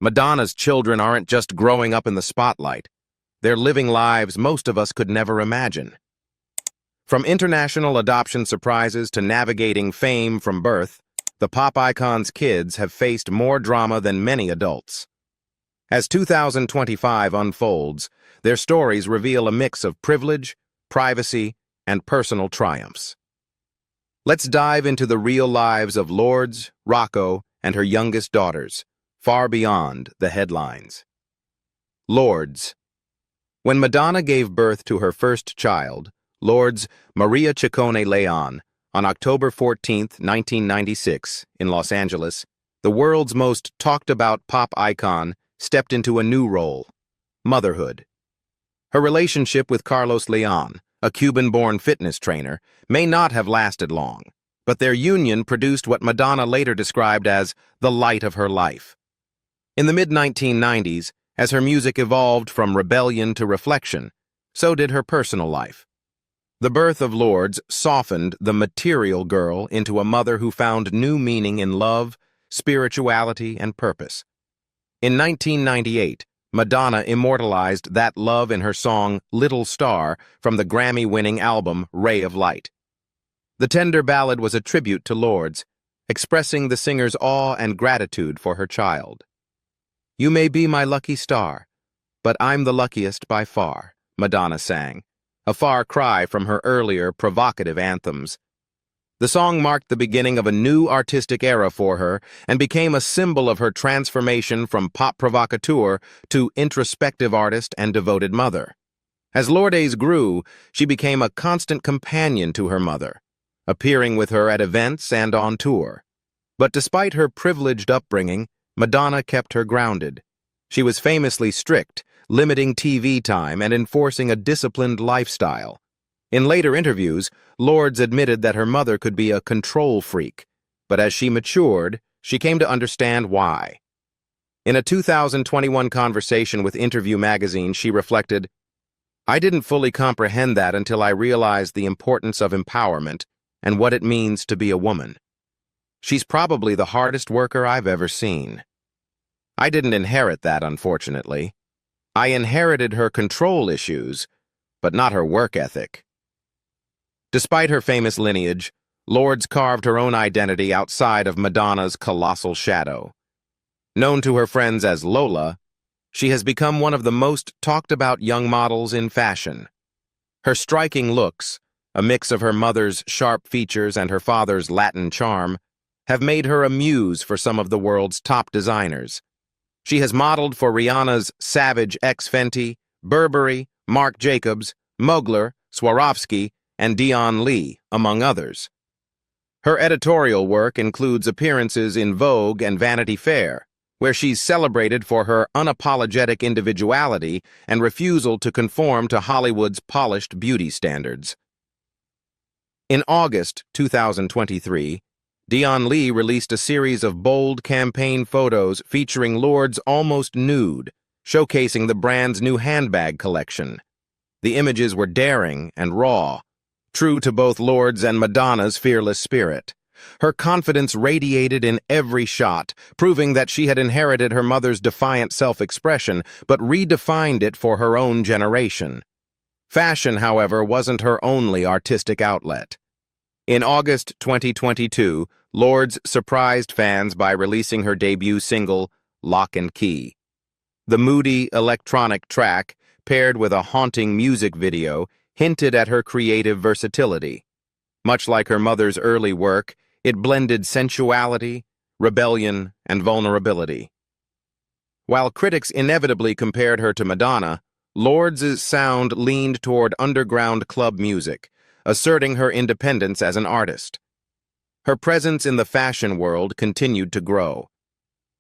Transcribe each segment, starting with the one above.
Madonna's children aren't just growing up in the spotlight. They're living lives most of us could never imagine. From international adoption surprises to navigating fame from birth, the pop icon's kids have faced more drama than many adults. As 2025 unfolds, their stories reveal a mix of privilege, privacy, and personal triumphs. Let's dive into the real lives of Lourdes, Rocco, and her youngest daughters, far beyond the headlines. Lourdes. When Madonna gave birth to her first child, Lourdes Maria Ciccone Leon, on October 14, 1996, in Los Angeles, the world's most talked-about pop icon stepped into a new role: motherhood. Her relationship with Carlos Leon, a Cuban-born fitness trainer, may not have lasted long, but their union produced what Madonna later described as the light of her life. In the mid-1990s, as her music evolved from rebellion to reflection, so did her personal life. The birth of Lourdes softened the material girl into a mother who found new meaning in love, spirituality, and purpose. In 1998, Madonna immortalized that love in her song Little Star from the Grammy-winning album Ray of Light. The tender ballad was a tribute to Lourdes, expressing the singer's awe and gratitude for her child. "You may be my lucky star, but I'm the luckiest by far," Madonna sang, a far cry from her earlier provocative anthems. The song marked the beginning of a new artistic era for her and became a symbol of her transformation from pop provocateur to introspective artist and devoted mother. As Lourdes grew, she became a constant companion to her mother, appearing with her at events and on tour. But despite her privileged upbringing, Madonna kept her grounded. She was famously strict, limiting TV time and enforcing a disciplined lifestyle. In later interviews, Lourdes admitted that her mother could be a control freak, but as she matured, she came to understand why. In a 2021 conversation with Interview magazine, she reflected, "I didn't fully comprehend that until I realized the importance of empowerment and what it means to be a woman. She's probably the hardest worker I've ever seen. I didn't inherit that, unfortunately. I inherited her control issues, but not her work ethic." Despite her famous lineage, Lourdes carved her own identity outside of Madonna's colossal shadow. Known to her friends as Lola, she has become one of the most talked-about young models in fashion. Her striking looks, a mix of her mother's sharp features and her father's Latin charm, have made her a muse for some of the world's top designers. She has modeled for Rihanna's Savage X Fenty, Burberry, Marc Jacobs, Mugler, Swarovski, and Dion Lee, among others. Her editorial work includes appearances in Vogue and Vanity Fair, where she's celebrated for her unapologetic individuality and refusal to conform to Hollywood's polished beauty standards. In August 2023, Dion Lee released a series of bold campaign photos featuring Lourdes almost nude, showcasing the brand's new handbag collection. The images were daring and raw, true to both Lourdes and Madonna's fearless spirit. Her confidence radiated in every shot, proving that she had inherited her mother's defiant self-expression, but redefined it for her own generation. Fashion, however, wasn't her only artistic outlet. In August 2022, Lourdes surprised fans by releasing her debut single, Lock and Key. The moody electronic track, paired with a haunting music video, hinted at her creative versatility. Much like her mother's early work, it blended sensuality, rebellion, and vulnerability. While critics inevitably compared her to Madonna, Lourdes' sound leaned toward underground club music, asserting her independence as an artist. Her presence in the fashion world continued to grow.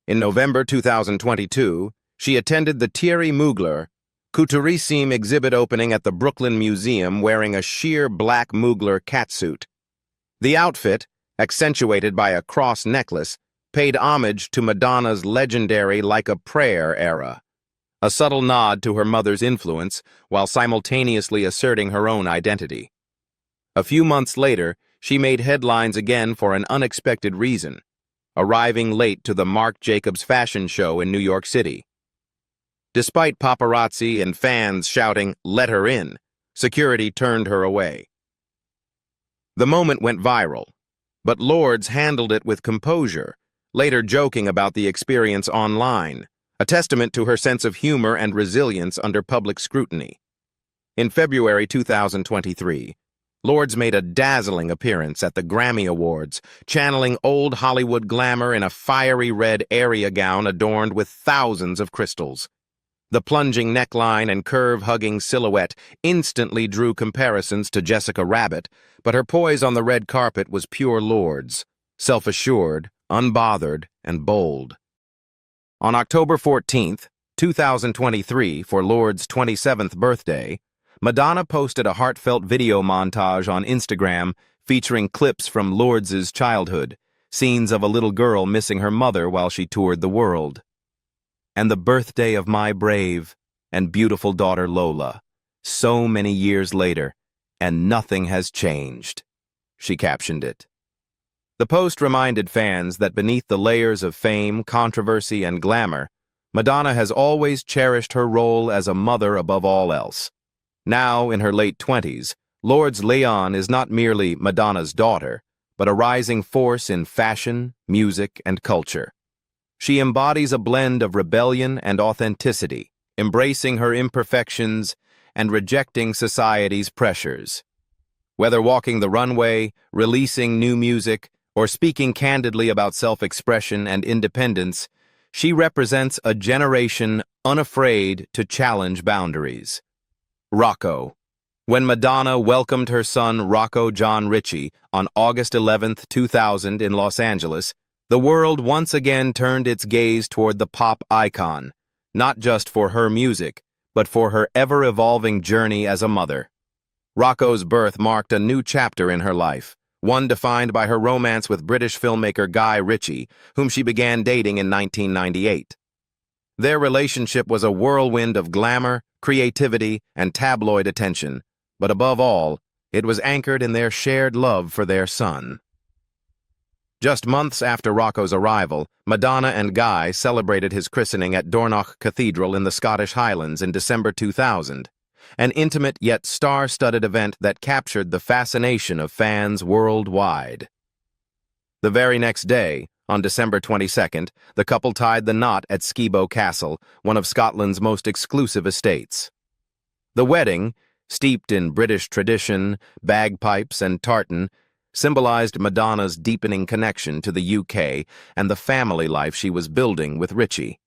In November 2022, she attended the Thierry Mugler Couturissime exhibit opening at the Brooklyn Museum wearing a sheer black Mugler catsuit. The outfit, accentuated by a cross necklace, paid homage to Madonna's legendary Like a Prayer era, a subtle nod to her mother's influence while simultaneously asserting her own identity. A few months later, she made headlines again for an unexpected reason. arriving late to the Marc Jacobs fashion show in New York City. Despite paparazzi and fans shouting, "Let her in," security turned her away. The moment went viral, but Lords handled it with composure, later joking about the experience online, a testament to her sense of humor and resilience under public scrutiny. In February 2023, Lords made a dazzling appearance at the Grammy Awards, channeling old Hollywood glamour in a fiery red area gown adorned with thousands of crystals. The plunging neckline and curve-hugging silhouette instantly drew comparisons to Jessica Rabbit, but her poise on the red carpet was pure Lords, self-assured, unbothered, and bold. On October 14, 2023, for Lords' 27th birthday, Madonna posted a heartfelt video montage on Instagram featuring clips from Lords' childhood, scenes of a little girl missing her mother while she toured the world. "And the birthday of my brave and beautiful daughter Lola, so many years later, and nothing has changed," she captioned it. The post reminded fans that beneath the layers of fame, controversy, and glamour, Madonna has always cherished her role as a mother above all else. Now, in her late 20s, Lords Leon is not merely Madonna's daughter, but a rising force in fashion, music, and culture. She embodies a blend of rebellion and authenticity, embracing her imperfections and rejecting society's pressures. Whether walking the runway, releasing new music, or speaking candidly about self-expression and independence, she represents a generation unafraid to challenge boundaries. Rocco. When Madonna welcomed her son Rocco John Ritchie on August 11, 2000 in Los Angeles, the world once again turned its gaze toward the pop icon, not just for her music, but for her ever-evolving journey as a mother. Rocco's birth marked a new chapter in her life, one defined by her romance with British filmmaker Guy Ritchie, whom she began dating in 1998. Their relationship was a whirlwind of glamour, creativity, and tabloid attention, but above all, it was anchored in their shared love for their son. Just months after Rocco's arrival, Madonna and Guy celebrated his christening at Dornoch Cathedral in the Scottish Highlands in December 2000, an intimate yet star-studded event that captured the fascination of fans worldwide. The very next day, on December 22nd, the couple tied the knot at Skibo Castle, one of Scotland's most exclusive estates. The wedding, steeped in British tradition, bagpipes, and tartan, symbolized Madonna's deepening connection to the UK and the family life she was building with Ritchie.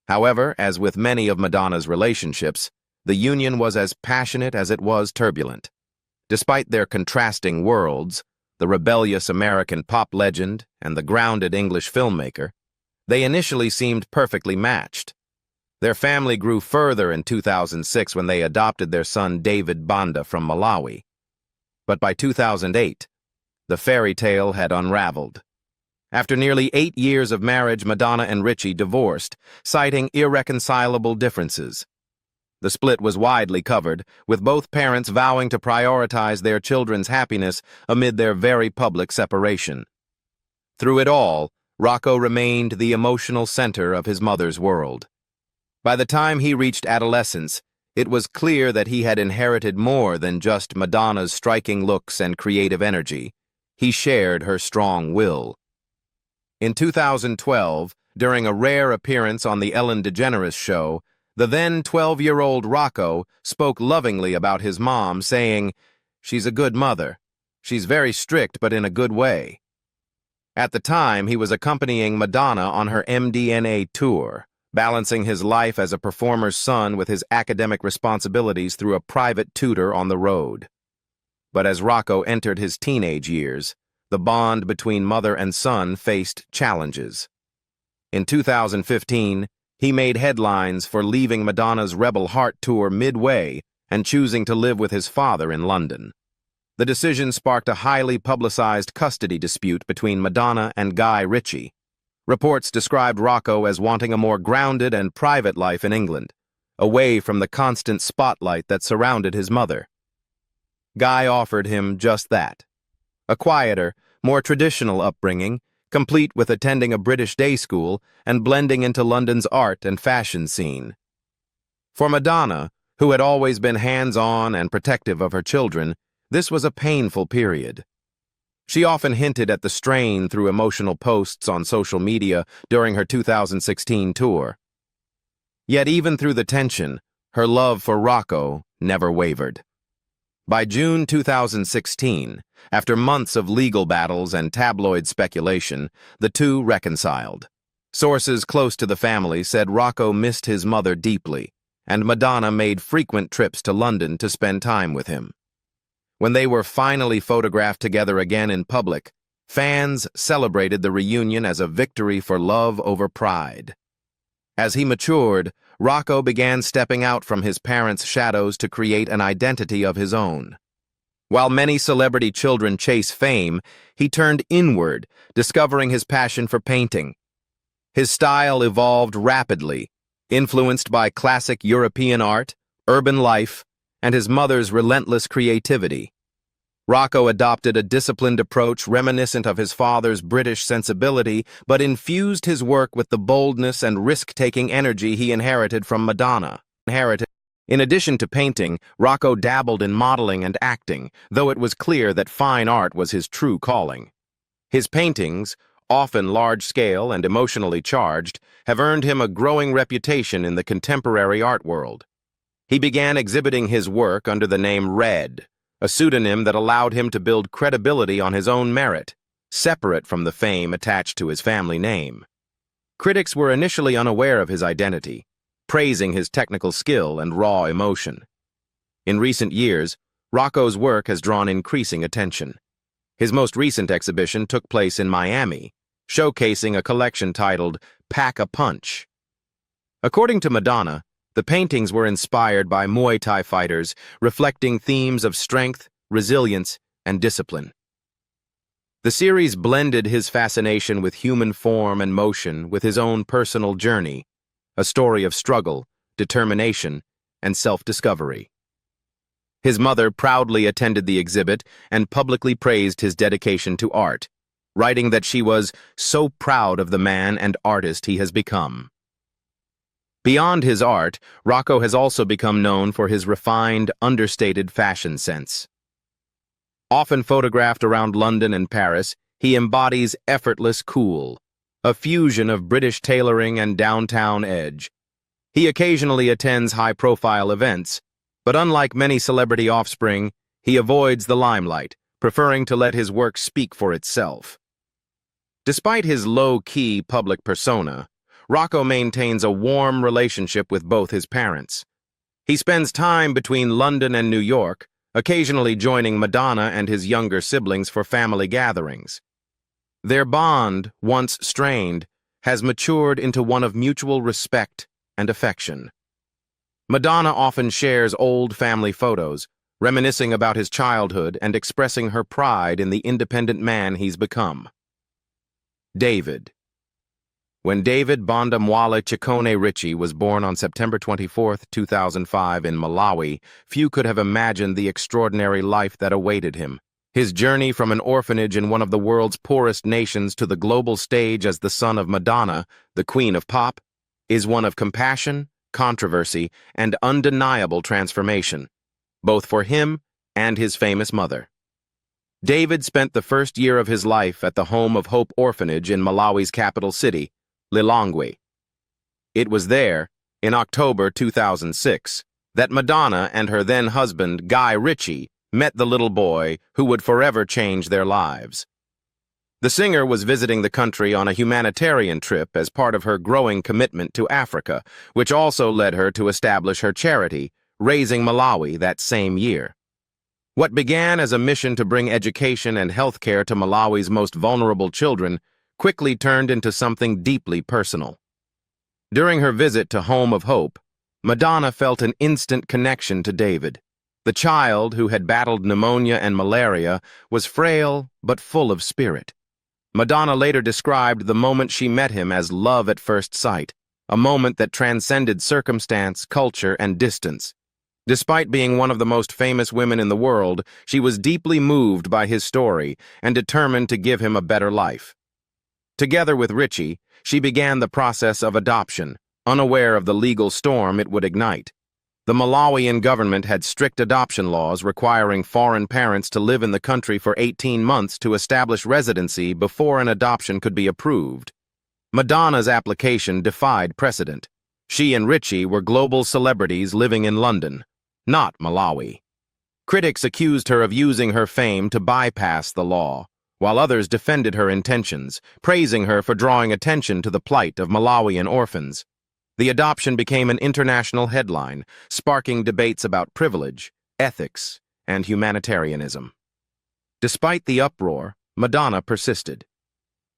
However, as with many of Madonna's relationships, the union was as passionate as it was turbulent. Despite their contrasting worlds, the rebellious American pop legend and the grounded English filmmaker, they initially seemed perfectly matched. Their family grew further in 2006 when they adopted their son David Banda from Malawi. But by 2008, the fairy tale had unraveled. After nearly 8 years of marriage, Madonna and Ritchie divorced, citing irreconcilable differences. The split was widely covered, with both parents vowing to prioritize their children's happiness amid their very public separation. Through it all, Rocco remained the emotional center of his mother's world. By the time he reached adolescence, it was clear that he had inherited more than just Madonna's striking looks and creative energy. He shared her strong will. In 2012, during a rare appearance on The Ellen DeGeneres Show, the then 12-year-old Rocco spoke lovingly about his mom, saying, "She's a good mother. She's very strict, but in a good way." At the time, he was accompanying Madonna on her MDNA tour, balancing his life as a performer's son with his academic responsibilities through a private tutor on the road. But as Rocco entered his teenage years, the bond between mother and son faced challenges. In 2015, he made headlines for leaving Madonna's Rebel Heart tour midway and choosing to live with his father in London. The decision sparked a highly publicized custody dispute between Madonna and Guy Ritchie. Reports described Rocco as wanting a more grounded and private life in England, away from the constant spotlight that surrounded his mother. Guy offered him just that. A quieter, more traditional upbringing, complete with attending a British day school and blending into London's art and fashion scene. For Madonna, who had always been hands-on and protective of her children, this was a painful period. She often hinted at the strain through emotional posts on social media during her 2016 tour. Yet even through the tension, her love for Rocco never wavered. By June 2016, after months of legal battles and tabloid speculation, the two reconciled. Sources close to the family said Rocco missed his mother deeply, and Madonna made frequent trips to London to spend time with him. When they were finally photographed together again in public, fans celebrated the reunion as a victory for love over pride. As he matured, Rocco began stepping out from his parents' shadows to create an identity of his own. While many celebrity children chase fame, he turned inward, discovering his passion for painting. His style evolved rapidly, influenced by classic European art, urban life, and his mother's relentless creativity. Rocco adopted a disciplined approach reminiscent of his father's British sensibility, but infused his work with the boldness and risk-taking energy he inherited from Madonna. In addition to painting, Rocco dabbled in modeling and acting, though it was clear that fine art was his true calling. His paintings, often large-scale and emotionally charged, have earned him a growing reputation in the contemporary art world. He began exhibiting his work under the name Red, a pseudonym that allowed him to build credibility on his own merit, separate from the fame attached to his family name. Critics were initially unaware of his identity, praising his technical skill and raw emotion. In recent years, Rocco's work has drawn increasing attention. His most recent exhibition took place in Miami, showcasing a collection titled Pack a Punch. According to Madonna, the paintings were inspired by Muay Thai fighters, reflecting themes of strength, resilience, and discipline. The series blended his fascination with human form and motion with his own personal journey, a story of struggle, determination, and self-discovery. His mother proudly attended the exhibit and publicly praised his dedication to art, writing that she was so proud of the man and artist he has become. Beyond his art, Rocco has also become known for his refined, understated fashion sense. Often photographed around London and Paris, he embodies effortless cool, a fusion of British tailoring and downtown edge. He occasionally attends high-profile events, but unlike many celebrity offspring, he avoids the limelight, preferring to let his work speak for itself. Despite his low-key public persona, Rocco maintains a warm relationship with both his parents. He spends time between London and New York, occasionally joining Madonna and his younger siblings for family gatherings. Their bond, once strained, has matured into one of mutual respect and affection. Madonna often shares old family photos, reminiscing about his childhood and expressing her pride in the independent man he's become. David. When David Bondamwale Chikone Ritchie was born on September 24, 2005 in Malawi, few could have imagined the extraordinary life that awaited him. His journey from an orphanage in one of the world's poorest nations to the global stage as the son of Madonna, the Queen of Pop, is one of compassion, controversy, and undeniable transformation, both for him and his famous mother. David spent the first year of his life at the Home of Hope orphanage in Malawi's capital city, Lilongwe. It was there, in October 2006, that Madonna and her then-husband, Guy Ritchie, met the little boy who would forever change their lives. The singer was visiting the country on a humanitarian trip as part of her growing commitment to Africa, which also led her to establish her charity, Raising Malawi, that same year. What began as a mission to bring education and health care to Malawi's most vulnerable children quickly turned into something deeply personal. During her visit to Home of Hope, Madonna felt an instant connection to David. The child, who had battled pneumonia and malaria, was frail but full of spirit. Madonna later described the moment she met him as love at first sight, a moment that transcended circumstance, culture, and distance. Despite being one of the most famous women in the world, she was deeply moved by his story and determined to give him a better life. Together with Richie, she began the process of adoption, unaware of the legal storm it would ignite. The Malawian government had strict adoption laws requiring foreign parents to live in the country for 18 months to establish residency before an adoption could be approved. Madonna's application defied precedent. She and Richie were global celebrities living in London, not Malawi. Critics accused her of using her fame to bypass the law, while others defended her intentions, praising her for drawing attention to the plight of Malawian orphans. The adoption became an international headline, sparking debates about privilege, ethics, and humanitarianism. Despite the uproar, Madonna persisted.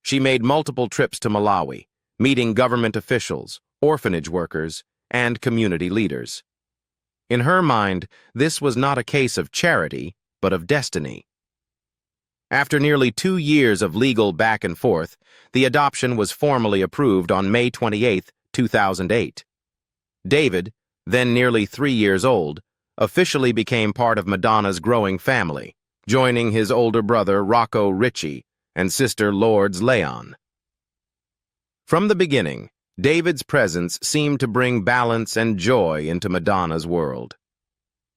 She made multiple trips to Malawi, meeting government officials, orphanage workers, and community leaders. In her mind, this was not a case of charity, but of destiny. After nearly 2 years of legal back and forth, the adoption was formally approved on May 28, 2008. David, then nearly 3 years old, officially became part of Madonna's growing family, joining his older brother Rocco Richie and sister Lourdes Leon. From the beginning, David's presence seemed to bring balance and joy into Madonna's world.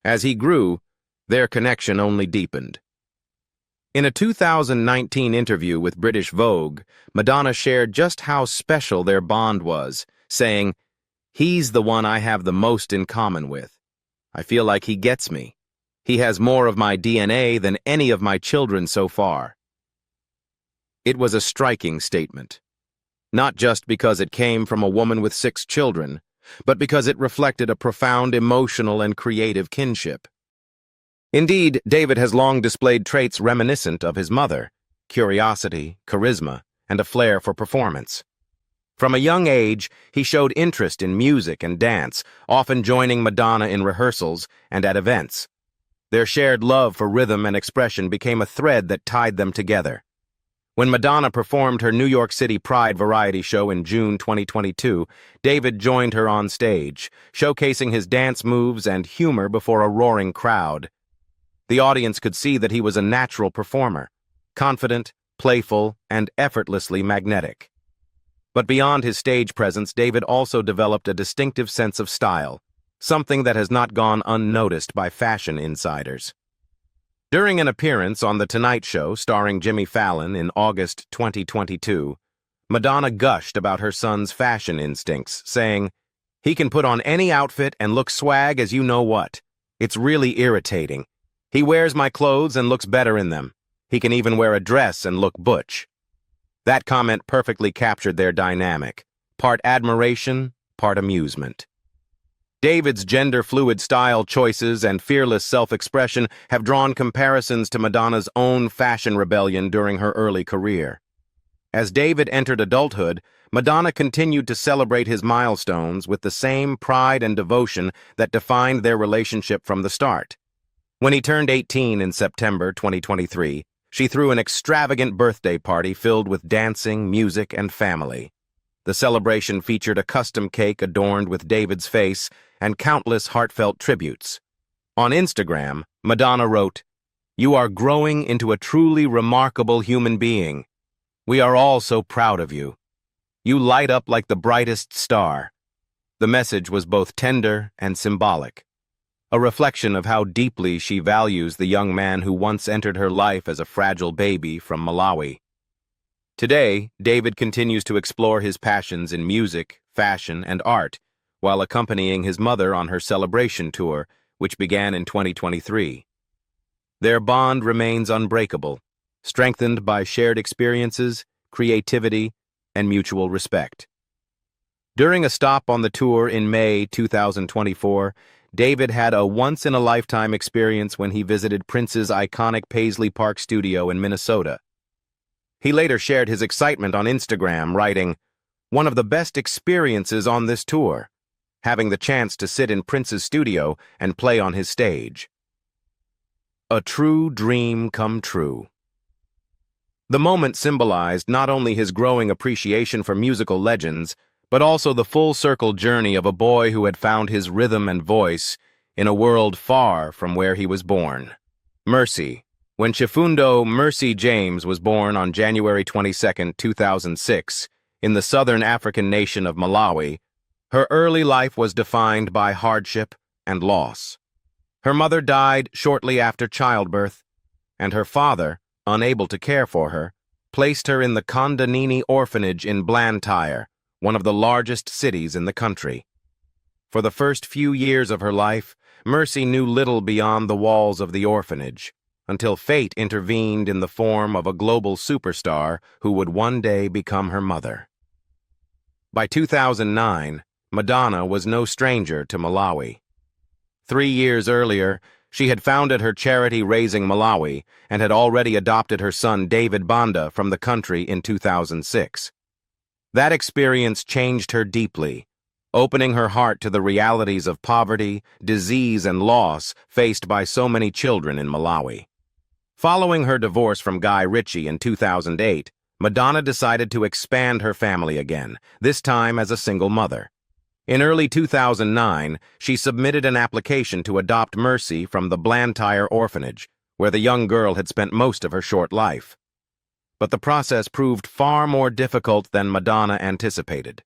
As he grew, their connection only deepened. In a 2019 interview with British Vogue, Madonna shared just how special their bond was, saying, "He's the one I have the most in common with. I feel like he gets me. He has more of my DNA than any of my children so far." It was a striking statement, not just because it came from a woman with 6 children, but because it reflected a profound emotional and creative kinship. Indeed, David has long displayed traits reminiscent of his mother: curiosity, charisma, and a flair for performance. From a young age, he showed interest in music and dance, often joining Madonna in rehearsals and at events. Their shared love for rhythm and expression became a thread that tied them together. When Madonna performed her New York City Pride variety show in June 2022, David joined her on stage, showcasing his dance moves and humor before a roaring crowd. The audience could see that he was a natural performer, confident, playful, and effortlessly magnetic. But beyond his stage presence, David also developed a distinctive sense of style, something that has not gone unnoticed by fashion insiders. During an appearance on The Tonight Show starring Jimmy Fallon in August 2022, Madonna gushed about her son's fashion instincts, saying, "He can put on any outfit and look swag as you know what. It's really irritating. He wears my clothes and looks better in them. He can even wear a dress and look butch." That comment perfectly captured their dynamic, part admiration, part amusement. David's gender-fluid style choices and fearless self-expression have drawn comparisons to Madonna's own fashion rebellion during her early career. As David entered adulthood, Madonna continued to celebrate his milestones with the same pride and devotion that defined their relationship from the start. When he turned 18 in September 2023, she threw an extravagant birthday party filled with dancing, music, and family. The celebration featured a custom cake adorned with David's face and countless heartfelt tributes. On Instagram, Madonna wrote, "You are growing into a truly remarkable human being. We are all so proud of you. You light up like the brightest star." The message was both tender and symbolic, a reflection of how deeply she values the young man who once entered her life as a fragile baby from Malawi. Today, David continues to explore his passions in music, fashion, and art, while accompanying his mother on her celebration tour, which began in 2023. Their bond remains unbreakable, strengthened by shared experiences, creativity, and mutual respect. During a stop on the tour in May 2024, David had a once-in-a-lifetime experience when he visited Prince's iconic Paisley Park studio in Minnesota. He later shared his excitement on Instagram, writing, "One of the best experiences on this tour, having the chance to sit in Prince's studio and play on his stage. A true dream come true." The moment symbolized not only his growing appreciation for musical legends, but also the full-circle journey of a boy who had found his rhythm and voice in a world far from where he was born. Mercy, When Chifundo Mercy James was born on January 22, 2006, in the southern African nation of Malawi, her early life was defined by hardship and loss. Her mother died shortly after childbirth, and her father, unable to care for her, placed her in the Kondanini orphanage in Blantyre, one of the largest cities in the country. For the first few years of her life, Mercy knew little beyond the walls of the orphanage, until fate intervened in the form of a global superstar who would one day become her mother. By 2009, Madonna was no stranger to Malawi. 3 years earlier, she had founded her charity Raising Malawi and had already adopted her son David Banda from the country in 2006. That experience changed her deeply, opening her heart to the realities of poverty, disease, and loss faced by so many children in Malawi. Following her divorce from Guy Ritchie in 2008, Madonna decided to expand her family again, this time as a single mother. In early 2009, she submitted an application to adopt Mercy from the Blantyre orphanage, where the young girl had spent most of her short life. But the process proved far more difficult than Madonna anticipated.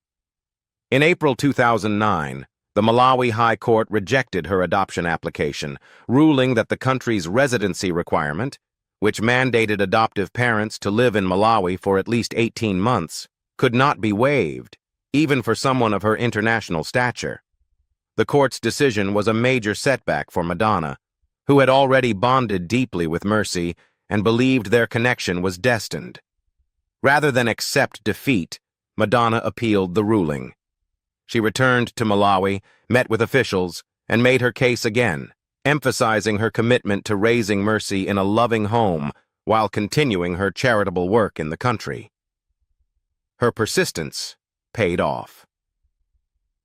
In April 2009, the Malawi High Court rejected her adoption application, ruling that the country's residency requirement, which mandated adoptive parents to live in Malawi for at least 18 months, could not be waived, even for someone of her international stature. The court's decision was a major setback for Madonna, who had already bonded deeply with Mercy and believed their connection was destined. Rather than accept defeat, Madonna appealed the ruling. She returned to Malawi, met with officials, and made her case again, emphasizing her commitment to raising Mercy in a loving home while continuing her charitable work in the country. Her persistence paid off.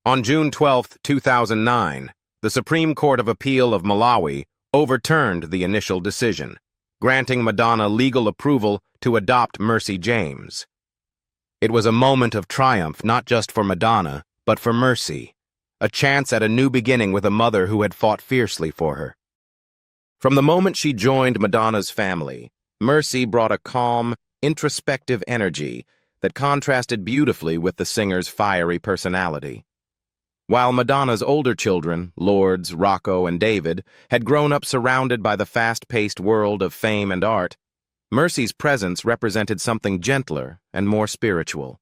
On June 12, 2009, the Supreme Court of Appeal of Malawi overturned the initial decision, granting Madonna legal approval to adopt Mercy James. It was a moment of triumph not just for Madonna, but for Mercy, a chance at a new beginning with a mother who had fought fiercely for her. From the moment she joined Madonna's family, Mercy brought a calm, introspective energy that contrasted beautifully with the singer's fiery personality. While Madonna's older children, Lourdes, Rocco, and David, had grown up surrounded by the fast-paced world of fame and art, Mercy's presence represented something gentler and more spiritual.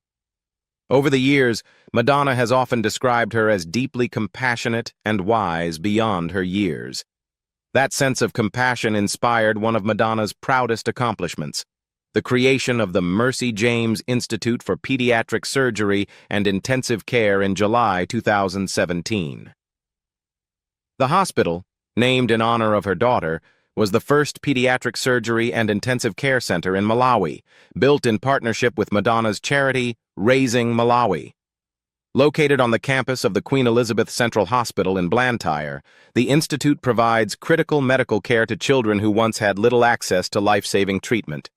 Over the years, Madonna has often described her as deeply compassionate and wise beyond her years. That sense of compassion inspired one of Madonna's proudest accomplishments, the creation of the Mercy James Institute for Pediatric Surgery and Intensive Care in July 2017. The hospital, named in honor of her daughter, was the first pediatric surgery and intensive care center in Malawi, built in partnership with Madonna's charity, Raising Malawi. Located on the campus of the Queen Elizabeth Central Hospital in Blantyre, the institute provides critical medical care to children who once had little access to life-saving treatment.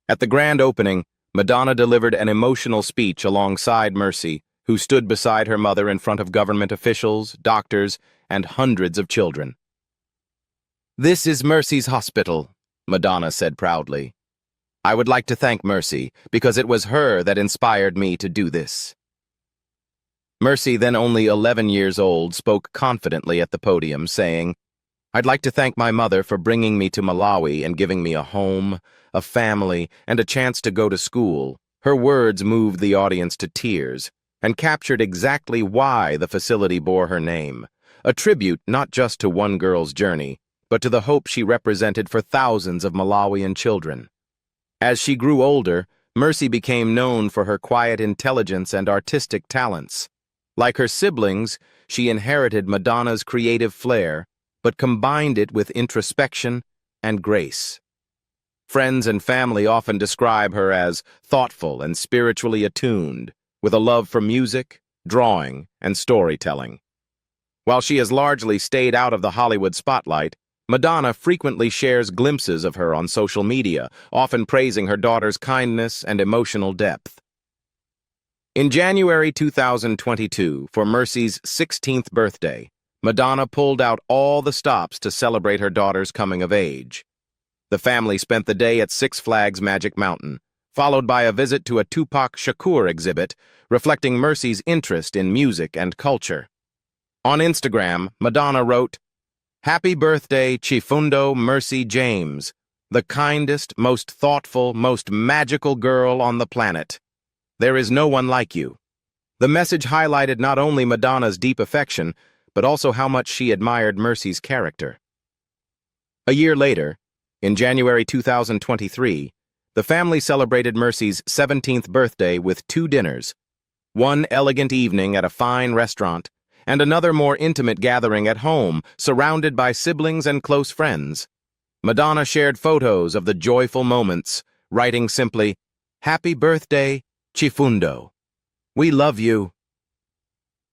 At the grand opening, Madonna delivered an emotional speech alongside Mercy, who stood beside her mother in front of government officials, doctors, and hundreds of children. "This is Mercy's hospital," Madonna said proudly. "I would like to thank Mercy, because it was her that inspired me to do this." Mercy, then only 11 years old, spoke confidently at the podium, saying, "I'd like to thank my mother for bringing me to Malawi and giving me a home, a family, and a chance to go to school." Her words moved the audience to tears and captured exactly why the facility bore her name, a tribute not just to one girl's journey, but to the hope she represented for thousands of Malawian children. As she grew older, Mercy became known for her quiet intelligence and artistic talents. Like her siblings, she inherited Madonna's creative flair, but combined it with introspection and grace. Friends and family often describe her as thoughtful and spiritually attuned, with a love for music, drawing, and storytelling. While she has largely stayed out of the Hollywood spotlight, Madonna frequently shares glimpses of her on social media, often praising her daughter's kindness and emotional depth. In January 2022, for Mercy's 16th birthday, Madonna pulled out all the stops to celebrate her daughter's coming of age. The family spent the day at Six Flags Magic Mountain, followed by a visit to a Tupac Shakur exhibit, reflecting Mercy's interest in music and culture. On Instagram, Madonna wrote, "Happy birthday, Chifundo Mercy James, the kindest, most thoughtful, most magical girl on the planet. There is no one like you." The message highlighted not only Madonna's deep affection, but also how much she admired Mercy's character. A year later, in January 2023, the family celebrated Mercy's 17th birthday with two dinners, one elegant evening at a fine restaurant, and another more intimate gathering at home, surrounded by siblings and close friends. Madonna shared photos of the joyful moments, writing simply, "Happy birthday, Chifundo. We love you."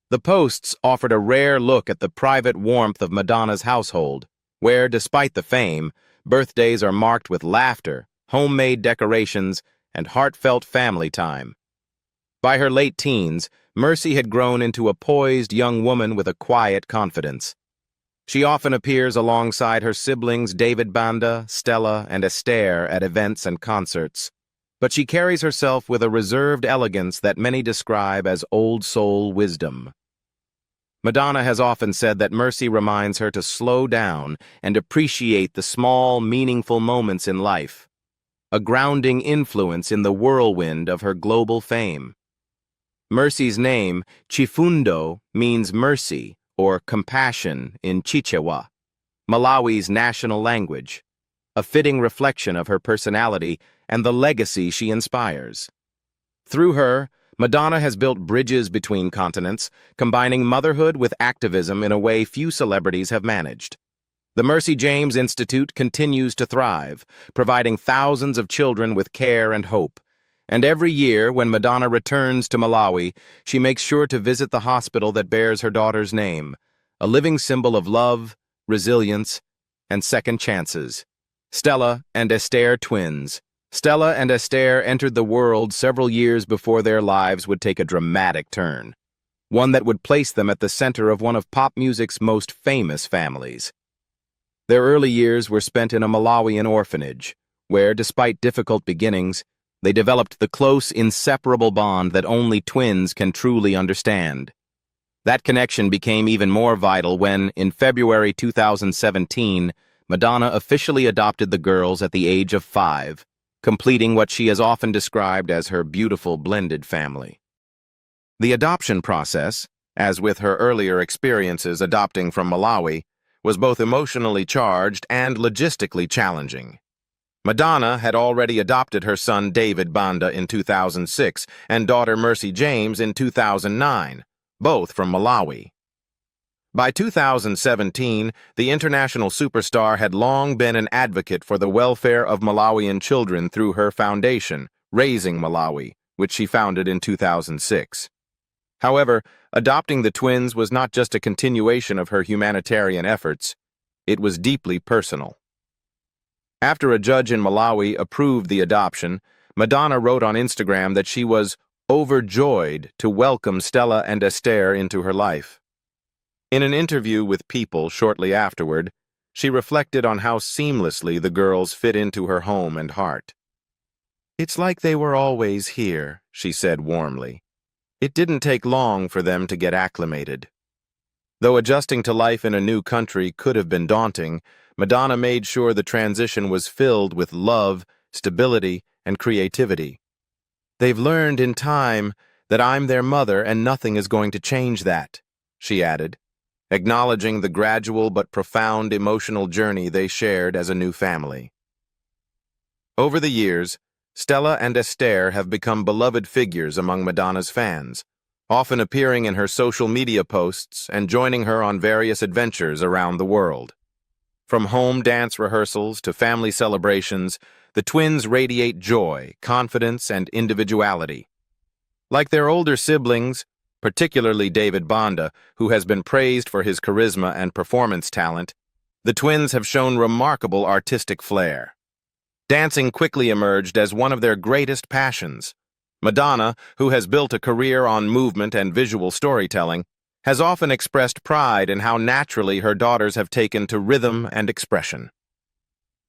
The posts offered a rare look at the private warmth of Madonna's household, where, despite the fame, birthdays are marked with laughter, homemade decorations, and heartfelt family time. By her late teens, Mercy had grown into a poised young woman with a quiet confidence. She often appears alongside her siblings David Banda, Stella, and Esther at events and concerts, but she carries herself with a reserved elegance that many describe as old soul wisdom. Madonna has often said that Mercy reminds her to slow down and appreciate the small, meaningful moments in life, a grounding influence in the whirlwind of her global fame. Mercy's name, Chifundo, means mercy or compassion in Chichewa, Malawi's national language, a fitting reflection of her personality and the legacy she inspires. Through her, Madonna has built bridges between continents, combining motherhood with activism in a way few celebrities have managed. The Mercy James Institute continues to thrive, providing thousands of children with care and hope. And every year, when Madonna returns to Malawi, she makes sure to visit the hospital that bears her daughter's name, a living symbol of love, resilience, and second chances. Stella and Esther twins. Stella and Esther entered the world several years before their lives would take a dramatic turn, one that would place them at the center of one of pop music's most famous families. Their early years were spent in a Malawian orphanage, where, despite difficult beginnings, they developed the close, inseparable bond that only twins can truly understand. That connection became even more vital when, in February 2017, Madonna officially adopted the girls at the age of 5, completing what she has often described as her beautiful blended family. The adoption process, as with her earlier experiences adopting from Malawi, was both emotionally charged and logistically challenging. Madonna had already adopted her son David Banda in 2006 and daughter Mercy James in 2009, both from Malawi. By 2017, the international superstar had long been an advocate for the welfare of Malawian children through her foundation, Raising Malawi, which she founded in 2006. However, adopting the twins was not just a continuation of her humanitarian efforts, it was deeply personal. After a judge in Malawi approved the adoption, Madonna wrote on Instagram that she was overjoyed to welcome Stella and Esther into her life. In an interview with People shortly afterward, she reflected on how seamlessly the girls fit into her home and heart. "It's like they were always here," she said warmly. "It didn't take long for them to get acclimated." Though adjusting to life in a new country could have been daunting, Madonna made sure the transition was filled with love, stability, and creativity. "They've learned in time that I'm their mother and nothing is going to change that," she added, acknowledging the gradual but profound emotional journey they shared as a new family. Over the years, Stella and Esther have become beloved figures among Madonna's fans, often appearing in her social media posts and joining her on various adventures around the world. From home dance rehearsals to family celebrations, the twins radiate joy, confidence, and individuality. Like their older siblings, particularly David Banda, who has been praised for his charisma and performance talent, the twins have shown remarkable artistic flair. Dancing quickly emerged as one of their greatest passions. Madonna, who has built a career on movement and visual storytelling, has often expressed pride in how naturally her daughters have taken to rhythm and expression.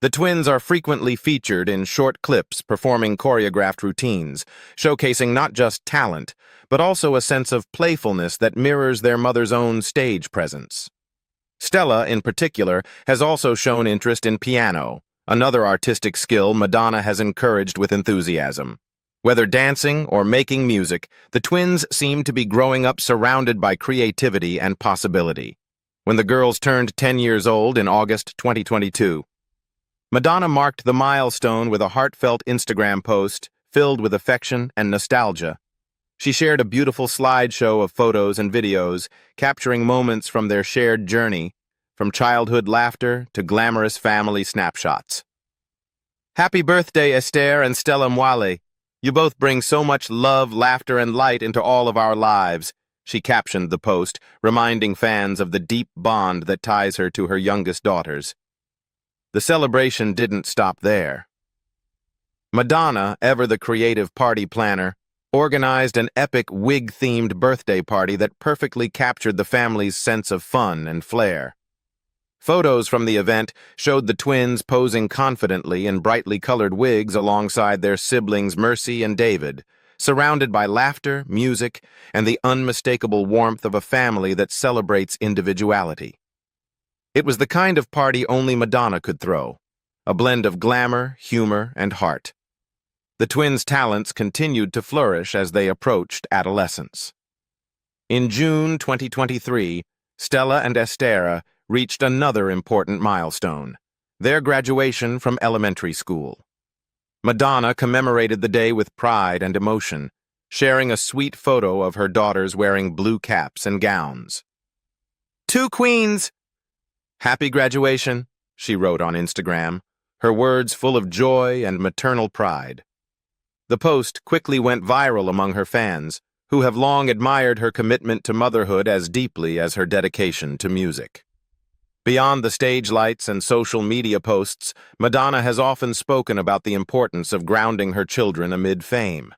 The twins are frequently featured in short clips performing choreographed routines, showcasing not just talent, but also a sense of playfulness that mirrors their mother's own stage presence. Stella, in particular, has also shown interest in piano, another artistic skill Madonna has encouraged with enthusiasm. Whether dancing or making music, the twins seem to be growing up surrounded by creativity and possibility. When the girls turned 10 years old in August 2022, Madonna marked the milestone with a heartfelt Instagram post filled with affection and nostalgia. She shared a beautiful slideshow of photos and videos, capturing moments from their shared journey, from childhood laughter to glamorous family snapshots. "Happy birthday, Esther and Stella Mwale. You both bring so much love, laughter, and light into all of our lives," she captioned the post, reminding fans of the deep bond that ties her to her youngest daughters. The celebration didn't stop there. Madonna, ever the creative party planner, organized an epic wig-themed birthday party that perfectly captured the family's sense of fun and flair. Photos from the event showed the twins posing confidently in brightly colored wigs alongside their siblings Mercy and David, surrounded by laughter, music, and the unmistakable warmth of a family that celebrates individuality. It was the kind of party only Madonna could throw, a blend of glamour, humor, and heart. The twins' talents continued to flourish as they approached adolescence. In June 2023, Stella and Estera reached another important milestone, their graduation from elementary school. Madonna commemorated the day with pride and emotion, sharing a sweet photo of her daughters wearing blue caps and gowns. "Two queens! Happy graduation," she wrote on Instagram, her words full of joy and maternal pride. The post quickly went viral among her fans, who have long admired her commitment to motherhood as deeply as her dedication to music. Beyond the stage lights and social media posts, Madonna has often spoken about the importance of grounding her children amid fame.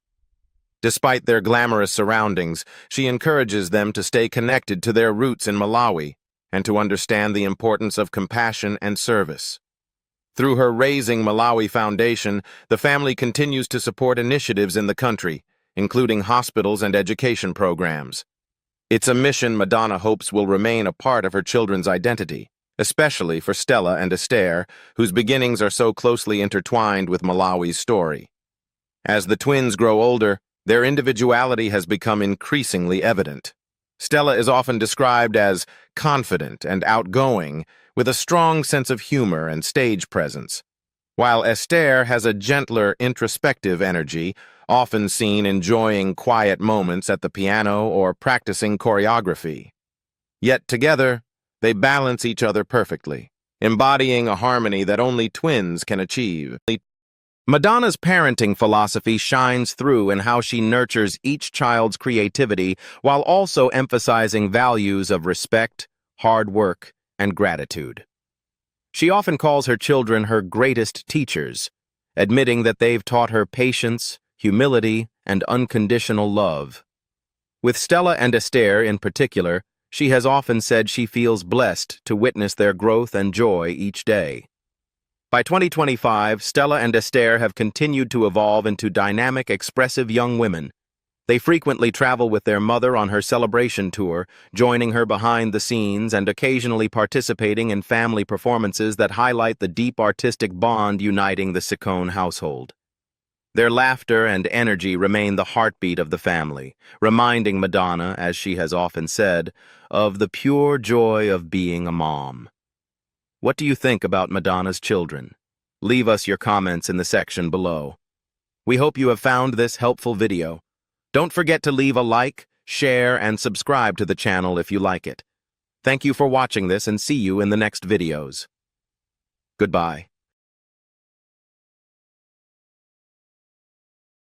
Despite their glamorous surroundings, she encourages them to stay connected to their roots in Malawi and to understand the importance of compassion and service. Through her Raising Malawi Foundation, the family continues to support initiatives in the country, including hospitals and education programs. It's a mission Madonna hopes will remain a part of her children's identity, especially for Stella and Esther, whose beginnings are so closely intertwined with Malawi's story. As the twins grow older, their individuality has become increasingly evident. Stella is often described as confident and outgoing, with a strong sense of humor and stage presence, while Esther has a gentler, introspective energy, often seen enjoying quiet moments at the piano or practicing choreography. Yet together, they balance each other perfectly, embodying a harmony that only twins can achieve. Madonna's parenting philosophy shines through in how she nurtures each child's creativity while also emphasizing values of respect, hard work, and gratitude. She often calls her children her greatest teachers, admitting that they've taught her patience, humility, and unconditional love. With Stella and Esther in particular, she has often said she feels blessed to witness their growth and joy each day. By 2025, Stella and Esther have continued to evolve into dynamic, expressive young women. They frequently travel with their mother on her celebration tour, joining her behind the scenes and occasionally participating in family performances that highlight the deep artistic bond uniting the Ciccone household. Their laughter and energy remain the heartbeat of the family, reminding Madonna, as she has often said, of the pure joy of being a mom. What do you think about Madonna's children? Leave us your comments in the section below. We hope you have found this helpful video. Don't forget to leave a like, share, and subscribe to the channel if you like it. Thank you for watching this and see you in the next videos. Goodbye.